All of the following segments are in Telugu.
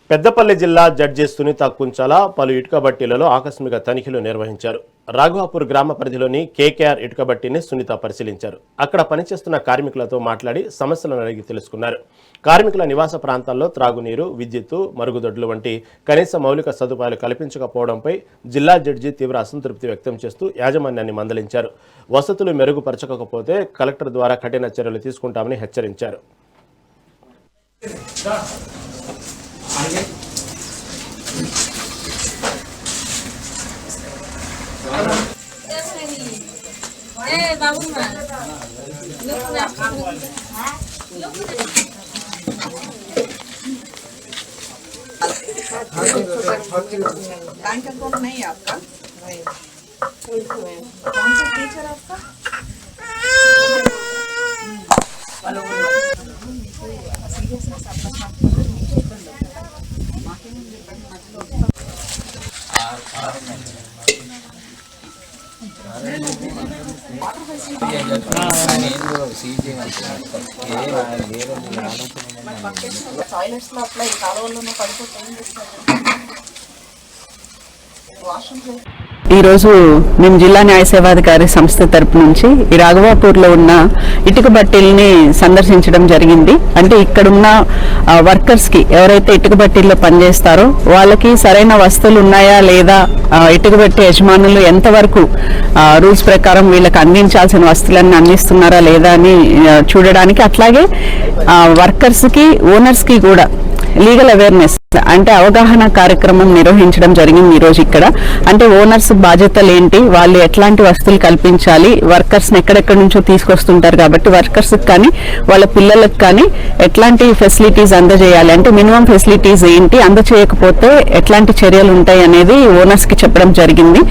పెద్దపల్లి జిల్లా జడ్జి సునీత కుంచాల పలు ఇటుక బట్టీలలో ఆకస్మిక తనిఖీలు నిర్వహించారు. రాఘవాపూర్ గ్రామ పరిధిలోని కేకేఆర్ ఇటుక బట్టీని సునీత పరిశీలించారు. అక్కడ పనిచేస్తున్న కార్మికులతో మాట్లాడి సమస్యలను అడిగి తెలుసుకున్నారు. కార్మికుల నివాస ప్రాంతాల్లో త్రాగునీరు, విద్యుత్తు, మరుగుదొడ్లు వంటి కనీస మౌలిక సదుపాయాలు కల్పించకపోవడంపై జిల్లా జడ్జి తీవ్ర అసంతృప్తి వ్యక్తం చేస్తూ యాజమాన్యాన్ని మందలించారు. వసతులు మెరుగుపరచకపోతే కలెక్టర్ ద్వారా కఠిన చర్యలు తీసుకుంటామని హెచ్చరించారు. बैंक अकाउंट नहीं है आपका? कौन सा टीचर आपका? టాయిలెట్స్ లో అప్లై కాలువల్లో పడిపోతే ఏం చేస్తారు? వాష్రూమ్ ఈరోజు మేము జిల్లా న్యాయ సేవాధికారి సంస్థ తరపు నుంచి ఈ రాఘవాపూర్లో ఉన్న ఇటుక బట్టీల్ని సందర్శించడం జరిగింది. అంటే ఇక్కడున్న వర్కర్స్కి ఎవరైతే ఇటుక బట్టీల్లో పనిచేస్తారో వాళ్ళకి సరైన వస్తువులు ఉన్నాయా లేదా, ఇటుక బట్టి యజమానులు ఎంతవరకు రూల్స్ ప్రకారం వీళ్ళకి అందించాల్సిన వస్తువులన్నీ అందిస్తున్నారా లేదా అని చూడడానికి, అట్లాగే వర్కర్స్కి ఓనర్స్కి కూడా లీగల్ అవేర్నెస్ అంటే అవగాహన కార్యక్రమం నిర్వహించడం జరిగింది ఈరోజు ఇక్కడ. అంటే ఓనర్స్ బాధ్యతలు ఏంటి, వాళ్ళు ఎట్లాంటి వస్తువులు కల్పించాలి, వర్కర్స్ని ఎక్కడెక్కడి నుంచో తీసుకొస్తుంటారు కాబట్టి వర్కర్స్కి కానీ వాళ్ళ పిల్లలకు కానీ ఎట్లాంటి ఫెసిలిటీస్ అందజేయాలి, అంటే మినిమం ఫెసిలిటీస్ ఏంటి, అందజేయకపోతే ఎట్లాంటి చర్యలు ఉంటాయి అనేది ఓనర్స్కి చెప్పడం జరిగింది.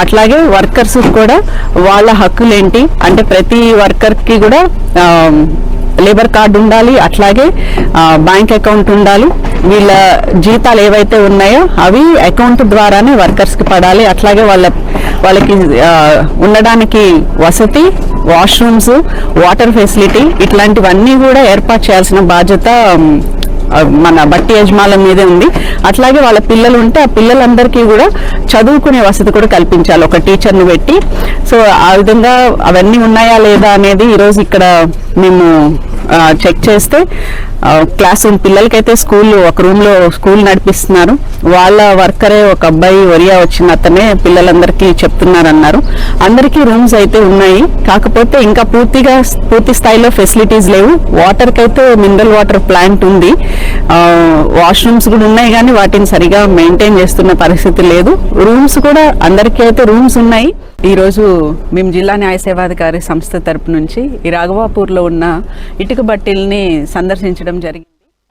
అట్లాగే వర్కర్స్కి కూడా వాళ్ళ హక్కులు ఏంటి, అంటే ప్రతి వర్కర్కి కూడా లేబర్ కార్డు ఉండాలి, అట్లాగే బ్యాంక్ అకౌంట్ ఉండాలి, వీళ్ళ జీతాలు ఏవైతే ఉన్నాయో అవి అకౌంట్ ద్వారానే వర్కర్స్కి పడాలి, అట్లాగే వాళ్ళకి ఉండడానికి వసతి, వాష్రూమ్స్, వాటర్ ఫెసిలిటీ ఇట్లాంటివన్నీ కూడా ఏర్పాటు చేయాల్సిన బాధ్యత మన బట్టి యజమానుల మీదే ఉంది. అట్లాగే వాళ్ళ పిల్లలు ఉంటే ఆ పిల్లలందరికీ కూడా చదువుకునే వసతి కూడా కల్పించాలి ఒక టీచర్ని పెట్టి. సో ఆ విధంగా అవన్నీ ఉన్నాయా లేదా అనేది ఈరోజు ఇక్కడ మేము చెక్ చేస్తే క్లాస్ రూమ్ పిల్లలకైతే ఒక రూమ్లో స్కూల్ నడిపిస్తున్నారు. వాళ్ళ వర్కరే ఒక అబ్బాయి ఒరియా వచ్చిన అతనే పిల్లలందరికీ చెప్తున్నారన్నారు. అందరికీ రూమ్స్ అయితే ఉన్నాయి, కాకపోతే ఇంకా పూర్తి స్థాయిలో ఫెసిలిటీస్ లేవు. వాటర్కి అయితే మినరల్ వాటర్ ప్లాంట్ ఉంది, వాష్రూమ్స్ కూడా ఉన్నాయి, కానీ వాటిని సరిగా మెయింటైన్ చేస్తున్న పరిస్థితి లేదు. రూమ్స్ కూడా అందరికీ అయితే రూమ్స్ ఉన్నాయి. ఈరోజు మేము జిల్లా న్యాయ సేవాధికారి సంస్థ తరపు నుంచి ఈ రాఘవాపూర్లో ఉన్న ఇటుక బట్టీల్ని సందర్శించడం జరిగింది.